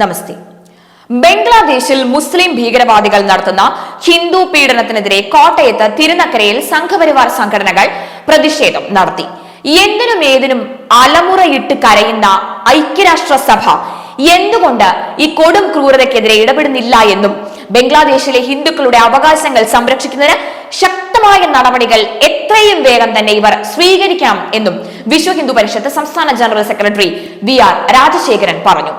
നമസ്തേ. ബംഗ്ലാദേശിൽ മുസ്ലിം ഭീകരവാദികൾ നടത്തുന്ന ഹിന്ദു പീഡനത്തിനെതിരെ കോട്ടയത്ത് തിരുനക്കരയിൽ സംഘപരിവാർ സംഘടനകൾ പ്രതിഷേധം നടത്തി. എന്തിനും ഏതിനും അലമുറയിട്ട് കരയുന്ന ഐക്യരാഷ്ട്രസഭ എന്തുകൊണ്ട് ഈ കൊടും ക്രൂരതയ്ക്കെതിരെ ഇടപെടുന്നില്ല എന്നും ബംഗ്ലാദേശിലെ ഹിന്ദുക്കളുടെ അവകാശങ്ങൾ സംരക്ഷിക്കുന്നതിന് ശക്തമായ നടപടികൾ എത്രയും വേഗം തന്നെ ഇവർ സ്വീകരിക്കണം എന്നും വിശ്വ ഹിന്ദു പരിഷത്ത് സംസ്ഥാന ജനറൽ സെക്രട്ടറി VR രാജശേഖരൻ പറഞ്ഞു.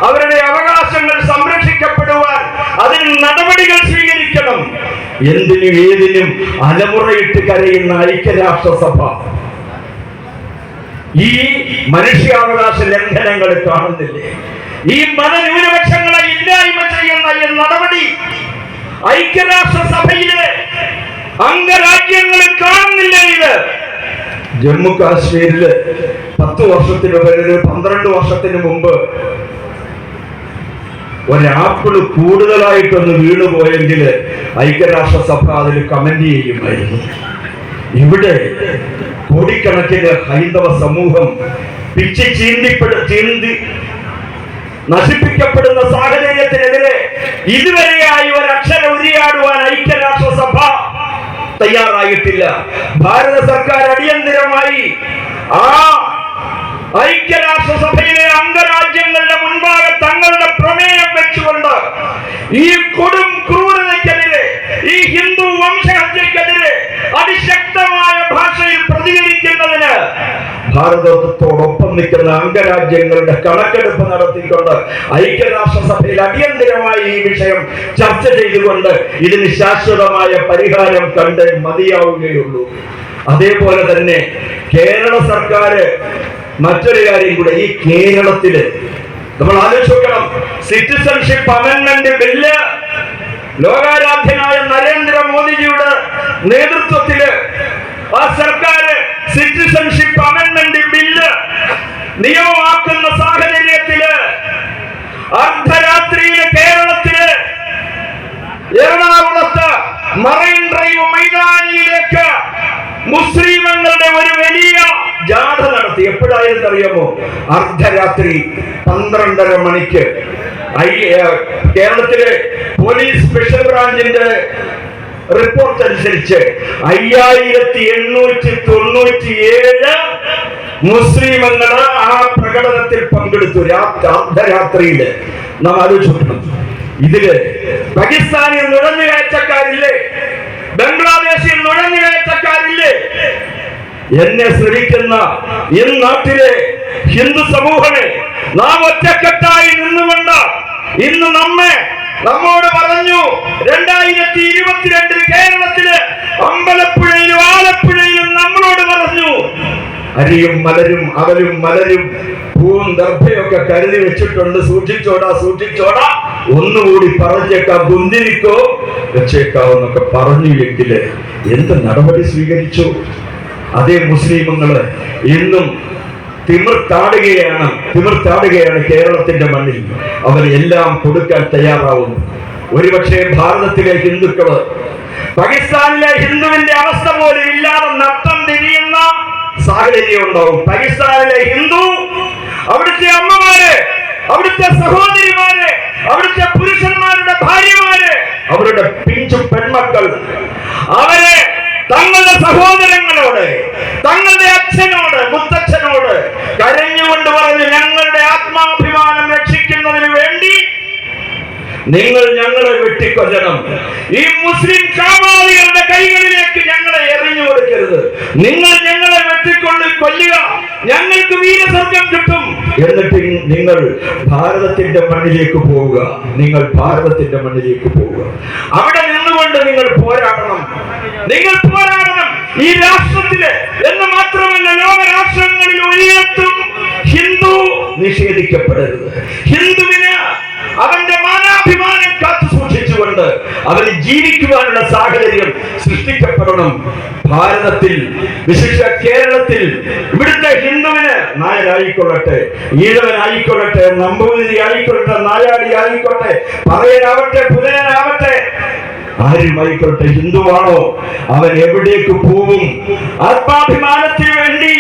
അവരുടെ അവകാശങ്ങൾ സംരക്ഷിക്കപ്പെടുവാൻ അതിന് നടപടികൾ സ്വീകരിക്കണം. എന്തിനും ഏതിനും അലമുറയിട്ട് കരയുന്ന ഐക്യരാഷ്ട്രസഭ ഈ മനുഷ്യാവകാശ ലംഘനങ്ങൾ കാണുന്നില്ലേ? ഈ മതന്യൂനപക്ഷങ്ങളെ ഇല്ലായ്മ ചെയ്യുന്ന ഈ നടപടി ഐക്യരാഷ്ട്രസഭയിലെ അംഗരാജ്യങ്ങൾ കാണുന്നില്ല. ഇത് ജമ്മു കാശ്മീരില് 10 വർഷത്തിന് 12 വർഷത്തിന് മുമ്പ് ഒരാപ്പിള് കൂടുതലായിട്ടൊന്ന് വീണുപോയെങ്കിൽ ഐക്യരാഷ്ട്രസഭ അതിൽ കമന്റ് ചെയ്യുമായിരുന്നു. ഇവിടെ കോടിക്കണക്കിന് ഹൈന്ദവ സമൂഹം പിച്ചി ചീന്തി നശിപ്പിക്കപ്പെടുന്ന സാഹചര്യത്തിനെതിരെ ഇതുവരെയായി ഒരക്ഷരം ഉരിയാടുവാൻ ഐക്യരാഷ്ട്രസഭ തയ്യാറായിട്ടില്ല. ഭാരത സർക്കാർ അടിയന്തരമായി ആ ഐക്യരാഷ്ട്രസഭയിലെ അംഗരാജ്യങ്ങളുടെ മുൻപാകെ തങ്ങളുടെ പ്രമേയം വെച്ചുകൊണ്ട് ഈ കൊടും ക്രൂരതയ്ക്കെതിരെ, ഈ ഹിന്ദു വംശഹത്യക്കെതിരെ അതിശക്തമായ ഭാഷയിൽ പ്രതികരിക്കുന്നതിന് ഭാരതത്തോടൊപ്പം നിൽക്കുന്ന അംഗരാജ്യങ്ങളുടെ കണക്കെടുപ്പ് നടത്തിക്കൊണ്ട് ഐക്യരാഷ്ട്രസഭയിൽ അടിയന്തരമായി ഈ വിഷയം ചർച്ച ചെയ്തുകൊണ്ട് ഇതിന് ശാശ്വതമായ പരിഹാരം കണ്ടേ മതിയാവുകയുള്ളൂ. അതേപോലെ തന്നെ കേരള സർക്കാർ മറ്റൊരു കാര്യം കൂടെ, ഈ കേരളത്തില് നമ്മൾ ആലോചിക്കണം, സിറ്റിസൺഷിപ്പ് അമെന്റ്മെന്റ് ബില്ല് ലോകാരാധ്യനായ നരേന്ദ്രമോദിജിയുടെ നേതൃത്വത്തില് ആ സർക്കാർ സിറ്റിസൺഷിപ്പ് അമെന്റ്മെന്റ് ബില്ല് നിയമമാക്കുന്ന സാഹചര്യത്തില് അർദ്ധരാത്രിയിലെ കേരളത്തില് എറണാകുളത്ത് മറൈൻ ഡ്രൈവ് മൈതാനിയിലേക്ക് മുസ്ലിങ്ങളുടെ ഒരു വലിയ ജാഥ നടത്തി. എപ്പോഴായിരുന്നു അറിയാമോ? അർദ്ധരാത്രി 12:30 മണിക്ക്. കേരളത്തിലെ പോലീസ് സ്പെഷ്യൽ ബ്രാഞ്ചിന്റെ റിപ്പോർട്ട് അനുസരിച്ച് 5897 മുസ്ലിങ്ങൾ ആ പ്രകടനത്തിൽ പങ്കെടുത്തു. അർദ്ധരാത്രിയില് നാം ആലോചിക്കണം. ഇതില് പാകിസ്ഥാനിൽ നുഴഞ്ഞുകയറ്റക്കാരില്ലേ? ബംഗ്ലാദേശിൽ നുഴഞ്ഞുകയറ്റക്കാരില്ലേ? എന്നെ ശ്രമിക്കുന്ന ഈ നാട്ടിലെ ഹിന്ദു സമൂഹമേ, നാം ഒറ്റക്കെട്ടായി നിന്നുകൊണ്ട് ഇന്ന് നമ്മോട് പറഞ്ഞു, 2022 കേരളത്തില് അമ്പലപ്പുഴയിലും ആലപ്പുഴയിലും നമ്മളോട് പറഞ്ഞു, അരിയും മലരും അവലും മലരും പൂവും ദർഭയൊക്കെ കരുതി വെച്ചിട്ടുണ്ട്, സൂക്ഷിച്ചോടാ ഒന്നുകൂടി പറഞ്ഞേക്കാം, കുന്തിരിക്കോ വെച്ചേക്കാവെന്നൊക്കെ പറഞ്ഞില്ലെങ്കില് എന്ത് നടപടി സ്വീകരിച്ചു? അതേ മുസ്ലിമുകള് ഇന്നും തിമിർത്താടുകയാണ് കേരളത്തിന്റെ മണ്ണിൽ. അവരെല്ലാം കൊടുക്കാൻ തയ്യാറാവുന്നു. ഒരുപക്ഷെ ഭാരതത്തിലെ ഹിന്ദുക്കള് പാകിസ്ഥാനിലെ ഹിന്ദുവിന്റെ അവസ്ഥ പോലും ഇല്ലാതെ നട്ടം തിരിയുന്ന സാഹചര്യം ഉണ്ടാവും. പാകിസ്ഥാനിലെ ഹിന്ദു, അവിടുത്തെ അമ്മമാര്, അവിടുത്തെ സഹോദരിമാര്, അവിടുത്തെ പുരുഷന്മാരുടെ ഭാര്യമാര്, അവരുടെ പിഞ്ചു പെൺമക്കൾ, അവരെ തങ്ങളുടെ സഹോദരങ്ങളോട്, തങ്ങളുടെ അച്ഛനോട്, മുത്തച്ഛനോട് കരഞ്ഞുകൊണ്ട് പറഞ്ഞു, ഞങ്ങളുടെ ആത്മാഭിമാനം രക്ഷിക്കുന്നതിന് വേണ്ടി നിങ്ങൾ ഞങ്ങളെ വെട്ടിക്കൊല്ലണം. ഈ മുസ്ലിം കാമാളികളുടെ കൈകളിലേക്ക് ഞങ്ങളെ എറിഞ്ഞു കൊടുക്കരുത്. നിങ്ങൾ ഞങ്ങളെ കൊല്ലുക, ഞങ്ങൾക്ക് വീരസ്വർഗം കിട്ടും. എന്നിട്ട് നിങ്ങൾ ഭാരതത്തിന്റെ മണ്ണിലേക്ക് പോവുക. അവിടെ നിന്നുകൊണ്ട് നിങ്ങൾ പോരാടണം. ഈ രാഷ്ട്രത്തില് എന്ന് മാത്രമല്ല, ലോക രാഷ്ട്രങ്ങളിൽ ഒരിടത്തും ഹിന്ദു നിഷേധിക്കപ്പെടരുത്. ഹിന്ദുവിന് അവന്റെ മാനാഭിമാനം കാത്തു സൂക്ഷിച്ചുകൊണ്ട് അവന് ജീവിക്കുവാനുള്ള സാഹചര്യം സൃഷ്ടിക്കപ്പെടണം. ഭാരതത്തിൽ, വിശേഷ കേരളത്തിൽ, ഇവിടുത്തെ ഹിന്ദുവിന് നായരായിക്കൊള്ളട്ടെ, ഈഴവനായിക്കൊള്ളട്ടെ, നമ്പൂതിരി ആയിക്കൊള്ളട്ടെ, നായാടി ആയിക്കോട്ടെ, പറയനാവട്ടെ, പുലയനാവട്ടെ, ആരുമായിക്കൊള്ളട്ടെ, ഹിന്ദുവാണോ അവൻ എവിടേക്ക് പോവും? ആത്മാഭിമാനത്തിന് വേണ്ടി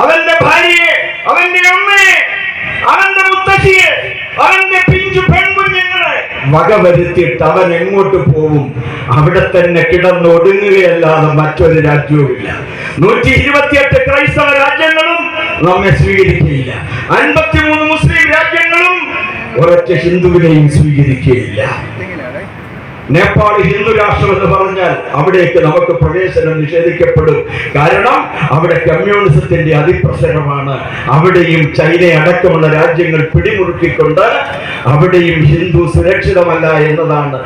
അവന്റെ ഭാര്യയെ, അവന്റെ അമ്മയെ, അവന്റെ മുത്തശ്ശിയെ, അവന്റെ വകവരുത്തിയിട്ട് അവൻ എങ്ങോട്ട് പോവും? അവിടെ തന്നെ കിടന്നൊടുങ്ങുകയല്ലാതെ മറ്റൊരു രാജ്യവുമില്ല. 128 ക്രൈസ്തവ രാജ്യങ്ങളും നമ്മെ സ്വീകരിക്കുകയില്ല. 53 മുസ്ലിം രാജ്യങ്ങളും ഒരൊറ്റ ഹിന്ദുവിനെയും സ്വീകരിക്കുകയില്ല. നേപ്പാൾ ഹിന്ദു രാഷ്ട്രം എന്ന് പറഞ്ഞാൽ അവിടേക്ക് നമുക്ക് പ്രവേശനം നിഷേധിക്കപ്പെടും. കാരണം അവിടെ കമ്മ്യൂണിസത്തിന്റെ അതിപ്രസരമാണ്. അവിടെയും ചൈന അടക്കമുള്ള രാജ്യങ്ങൾ പിടിമുറുക്കിക്കൊണ്ട് അവിടെയും ഹിന്ദു സുരക്ഷിതമല്ല എന്നതാണ്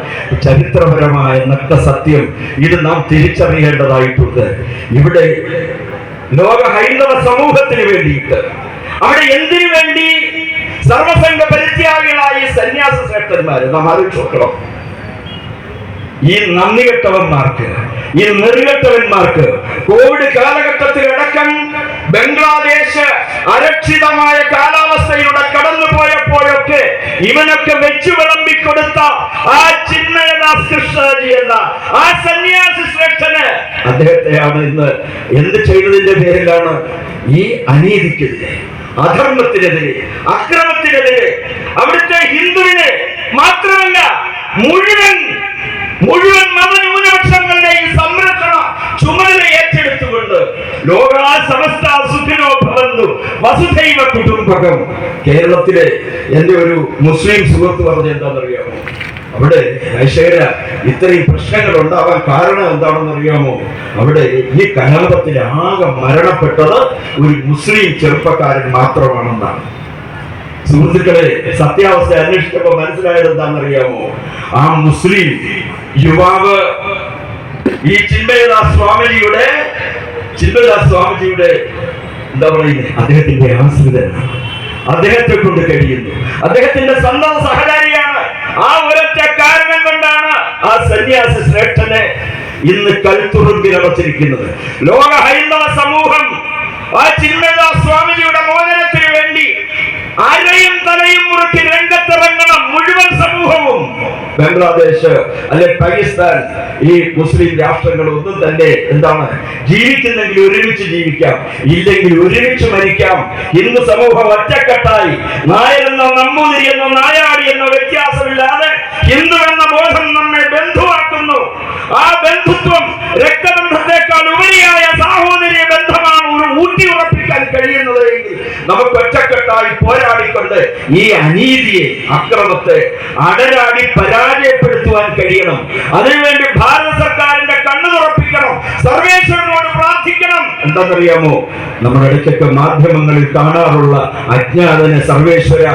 ചരിത്രപരമായ നഗ്ന സത്യം. ഇത് നാം തിരിച്ചറിയേണ്ടതായിട്ടുണ്ട്. ഇവിടെ ലോക ഹൈന്ദവ സമൂഹത്തിന് വേണ്ടിയിട്ട് അവിടെ എന്തിനു വേണ്ടി സർവസംഘ പരിത്യാഗികളായ സന്യാസ ശ്രേഷ്ഠന്മാര് നാം ആലോചിച്ചോക്കണം. ഈ നന്ദികെട്ടവന്മാർക്ക്, ഈ നെറുകെട്ടവന്മാർക്ക് കോവിഡ് കാലഘട്ടത്തിലടക്കം ബംഗ്ലാദേശ് അരക്ഷിതമായ കാലാവസ്ഥയിലൂടെ കടന്നുപോയപ്പോഴൊക്കെ ഇവനൊക്കെ വെച്ചു വിളമ്പിക്കൊടുത്ത ആ ചിന്മയദാസ് കൃഷ്ണജി എന്ന ആ സന്യാസി ശ്രേഷ്ഠന് അദ്ദേഹത്തെയാണ് ഇന്ന് എന്ത് ചെയ്തതിന്റെ പേരിലാണ് ഈ അനീതിക്കെതിരെ, അധർമ്മത്തിനെതിരെ, അക്രമത്തിനെതിരെ, അവിടുത്തെ ഹിന്ദുവിനെ മാത്രമല്ല മുഴുവൻ മതന്യൂനപക്ഷങ്ങളുടെയും സംരക്ഷണ ചുമതല ഏറ്റെടുത്തുകൊണ്ട് ലോകാ സമസ്ത സുഖിനോ ഭവന്തു വസുധൈവ കുടുംബകം. കേരളത്തിലെ എന്റെ ഒരു മുസ്ലിം സുഹൃത്ത് പറഞ്ഞ എന്താണെന്നറിയാമോ? അവിടെ ഐശ്വര്യ ഇത്രയും പ്രശ്നങ്ങൾ ഉണ്ടാവാൻ കാരണം എന്താണെന്ന് അറിയാമോ? അവിടെ ഈ കലാപത്തിൽ ആകെ മരണപ്പെട്ടത് ഒരു മുസ്ലിം ചെറുപ്പക്കാരൻ മാത്രമാണെന്നാണ്. സുഹൃത്തുക്കളെ, സത്യാവസ്ഥ അന്വേഷിച്ചപ്പോൾ മനസ്സിലായത് എന്താണെന്നറിയാമോ? ആ മുസ്ലിം യുവാവ് ഈ ചിന്മയദാസ് സ്വാമിജിയുടെ എന്താ പറയുന്നത്, അദ്ദേഹത്തിന്റെ ആശ്രിതനാണ്. അദ്ദേഹത്തെ കൊണ്ട് കഴിയുന്നു, അദ്ദേഹത്തിന്റെ സ്വന്തം സഹചാരിയാണ്. ആ ഒരൊറ്റ കാരണം കൊണ്ടാണ് ആ സന്യാസി ശ്രേഷ്ഠനെ ഇന്ന് കൽത്തുറുമ്പിലടച്ചിരിക്കുന്നത്. ലോക ഹൈന്ദവ സമൂഹം ആ ചിന്മയദാസ് സ്വാമിജിയുടെ മോചനത്തിന് വേണ്ടി ആരെയും തലയും മുറുക്കി രംഗത്തിറങ്ങണം. മുഴുവൻ സമൂഹവും, ബംഗ്ലാദേശ് അല്ലെ പാകിസ്ഥാൻ, ഈ മുസ്ലിം രാഷ്ട്രങ്ങളൊന്നും തന്നെ എന്താണ്, ജീവിക്കുന്നെങ്കിൽ ഒരുമിച്ച് ജീവിക്കാം, ഇല്ലെങ്കിൽ ഒരുമിച്ച് മരിക്കാം. ഹിന്ദു സമൂഹം ഒറ്റക്കെട്ടായി നായരെന്നോ നമ്പൂതിരിയെന്നോ നായാടിയെന്നോ വ്യത്യാസമില്ലാതെ ഹിന്ദു എന്ന ബോധം നമ്മെ ബന്ധുവാക്കുന്നു. ആ ബന്ധുത്വം രക്തബന്ധത്തെക്കാൾ ഉപരിയായ സാഹോദര്യ ബന്ധമാണ് ഊട്ടി ഉറപ്പിക്കാൻ കഴിയുന്നത് എങ്കിൽ നമുക്ക് ഒറ്റക്കെട്ടായി പോരാടിക്കൊണ്ട് ഈ അനീതിയെ, അക്രമത്തെ അടരാടി പരാജയപ്പെടുത്തുവാൻ കഴിയണം. അതിനുവേണ്ടി ഭാരത സർക്കാരിന്റെ കണ്ണു തുറപ്പിക്കണം, സർവേശ്വരനോട് പ്രാർത്ഥിക്കണം. എന്താണെന്നറിയാമോ? നമ്മുടെ ഇടയ്ക്കൊക്കെ മാധ്യമങ്ങളിൽ കാണാറുള്ള അജ്ഞാതന് സർവേശ്വര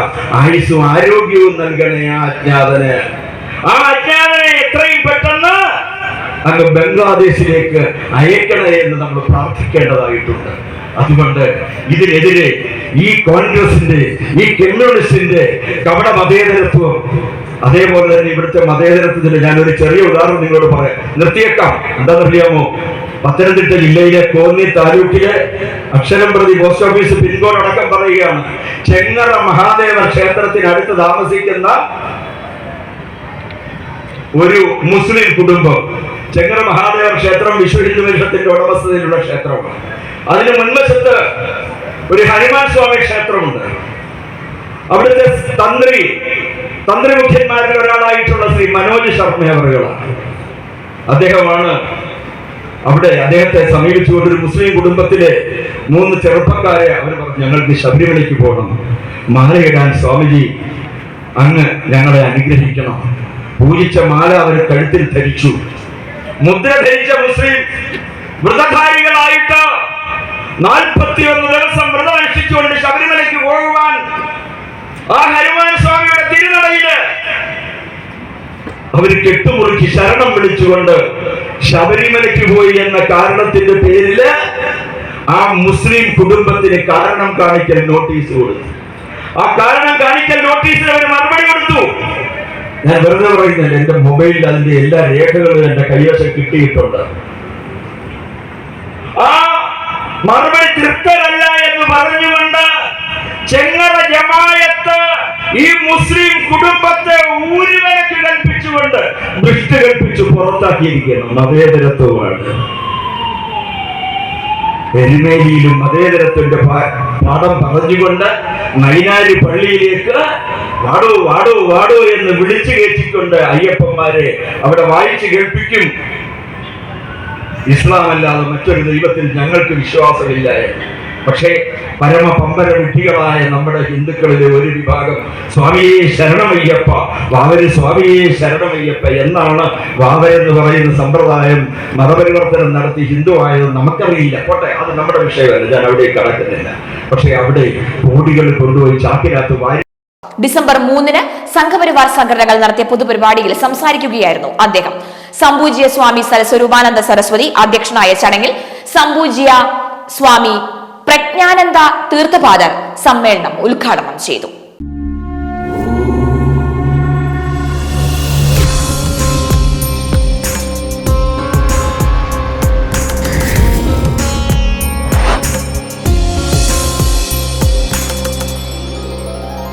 ആയുസ്സും ആരോഗ്യവും നൽകണേ. ആ അജ്ഞാതനെ എത്രയും പെട്ടെന്ന് അങ്ങ് ബംഗ്ലാദേശിലേക്ക് അയക്കണേ എന്ന് നമ്മൾ പ്രാർത്ഥിക്കേണ്ടതായിട്ടുണ്ട്. അതുകൊണ്ട് ഇതിനെതിരെ ഈ കോൺഗ്രസിന്റെ, ഈ കമ്മ്യൂണിസ്റ്റിന്റെ കപട മതേതരത്വം, അതേപോലെ തന്നെ ഇവിടുത്തെ മതേതരത്വത്തിന് ഞാനൊരു ചെറിയ ഉദാഹരണം നിങ്ങളോട് നിർത്തിയേക്കാം. എന്താണെന്നറിയാമോ? പത്തനംതിട്ട ജില്ലയിലെ കോന്നി താലൂക്കിലെ അക്ഷരം പ്രതി പോസ്റ്റ് ഓഫീസ് പിൻകോഡ് അടക്കം പറയുകയാണ്. ചെങ്ങറ മഹാദേവ ക്ഷേത്രത്തിനടുത്ത് താമസിക്കുന്ന ഒരു മുസ്ലിം കുടുംബം. ചെങ്ങറ മഹാദേവ ക്ഷേത്രം വിശ്വ ഹിന്ദു പരിഷത്തിന്റെ ഉടമസ്ഥതയിലുള്ള ക്ഷേത്രമാണ്. അതിന് മുൻവശത്ത് ഒരു ഹനുമാൻ സ്വാമി ക്ഷേത്രമുണ്ട്. അവിടുത്തെ തന്ത്രി മുഖ്യന്മാരിൽ ഒരാളായിട്ടുള്ള ശ്രീ മനോജ് ശർമ്മ അവറുകളാണ്. അദ്ദേഹമാണ് അവിടെ അദ്ദേഹത്തെ സമീപിച്ചുകൊണ്ട് ഒരു മുസ്ലിം കുടുംബത്തിലെ 3 ചെറുപ്പക്കാരെ അവർ പറഞ്ഞു, ഞങ്ങൾക്ക് ശബരിമലയ്ക്ക് പോകണം, മാലയിടാൻ സ്വാമിജി അങ്ങ് ഞങ്ങളെ അനുഗ്രഹിക്കണം. പൂജിച്ച മാല അവർ കഴുത്തിൽ ധരിച്ചു. മുദ്ര ധരിച്ച മുസ്ലിം വ്രതധാരികളായിട്ട് 41 ദിവസം വ്രതമനുഷ്ഠിച്ചുകൊണ്ട് ശബരിമലയ്ക്ക് പോകുവാൻ ആ ഹനുമാൻ സ്വാമിയുടെ തിരുനടയില് അവർ കെട്ടുമുറുക്കി ശരണം വിളിച്ചുകൊണ്ട് ശബരിമലയ്ക്ക് പോയി എന്ന കാരണത്തിന്റെ പേരില് ആ മുസ്ലിം കുടുംബത്തിന് കാരണം കാണിക്കൽ നോട്ടീസ് കൊടുത്തു. ആ കാരണം കാണിക്കൽ നോട്ടീസിന് അവർ മറുപടി കൊടുത്തു. ഞാൻ വെറുതെ പറയുന്നില്ല, എന്റെ മൊബൈലിൽ അതിന്റെ എല്ലാ രേഖകളും എന്റെ കൈവശം കിട്ടിയിട്ടുണ്ട്. ആ മറുപടി തൃപ്തരല്ല എന്ന് പറഞ്ഞുകൊണ്ട് ചെങ്ങറ ജമായത്ത് ഈ മുസ്ലിം കുടുംബത്തെ ഊരുവലക്ക് കൽപ്പിച്ചുകൊണ്ട് ദൃഷ്ടി കൽപ്പിച്ചു പുറത്താക്കിയിരിക്കണം. മതേതരത്വമാണ്. എരുമേലിയിലും മതേതരത്വന്റെ പാഠം പറഞ്ഞുകൊണ്ട് നൈനാരി പള്ളിയിലേക്ക് വാടോ വാടോ വാടോ എന്ന് വിളിച്ചു കയറ്റിക്കൊണ്ട് അയ്യപ്പന്മാരെ അവിടെ വായിച്ചു കേൾപ്പിക്കും. ഇസ്ലാം അല്ലാതെ മറ്റൊരു ദൈവത്തിൽ ഞങ്ങൾക്ക് വിശ്വാസമില്ല. പക്ഷേ പരമപമ്പര വിഡ്ഢികളായ നമ്മുടെ ഹിന്ദുക്കളിലെ ഒരു വിഭാഗം സ്വാമിയെ ശരണമയ്യപ്പ, വാവര് സ്വാമിയെ ശരണമയ്യപ്പ എന്നാണ് വാവരെന്ന് പറയുന്ന സമ്പ്രദായം മതപരിവർത്തനം നടത്തി ഹിന്ദു ആയത് നമുക്കറിയില്ല. പോട്ടെ, അത് നമ്മുടെ വിഷയമല്ല, ഞാൻ അവിടെ കടക്കുന്നില്ല. പക്ഷെ അവിടെ കോടികൾ കൊണ്ടുപോയി ചാക്കിനകത്ത് വാരി. ഡിസംബർ 3-ന് സംഘപരിവാർ സംഘടനകൾ നടത്തിയ പൊതുപരിപാടിയിൽ സംസാരിക്കുകയായിരുന്നു അദ്ദേഹം. സംപൂജ്യ സ്വാമി സ്വരൂപാനന്ദ സരസ്വതി അധ്യക്ഷനായ ചടങ്ങിൽ സംപൂജ്യ സ്വാമി പ്രജ്ഞാനന്ദ തീർത്ഥപാദർ സമ്മേളനം ഉദ്ഘാടനം ചെയ്തു.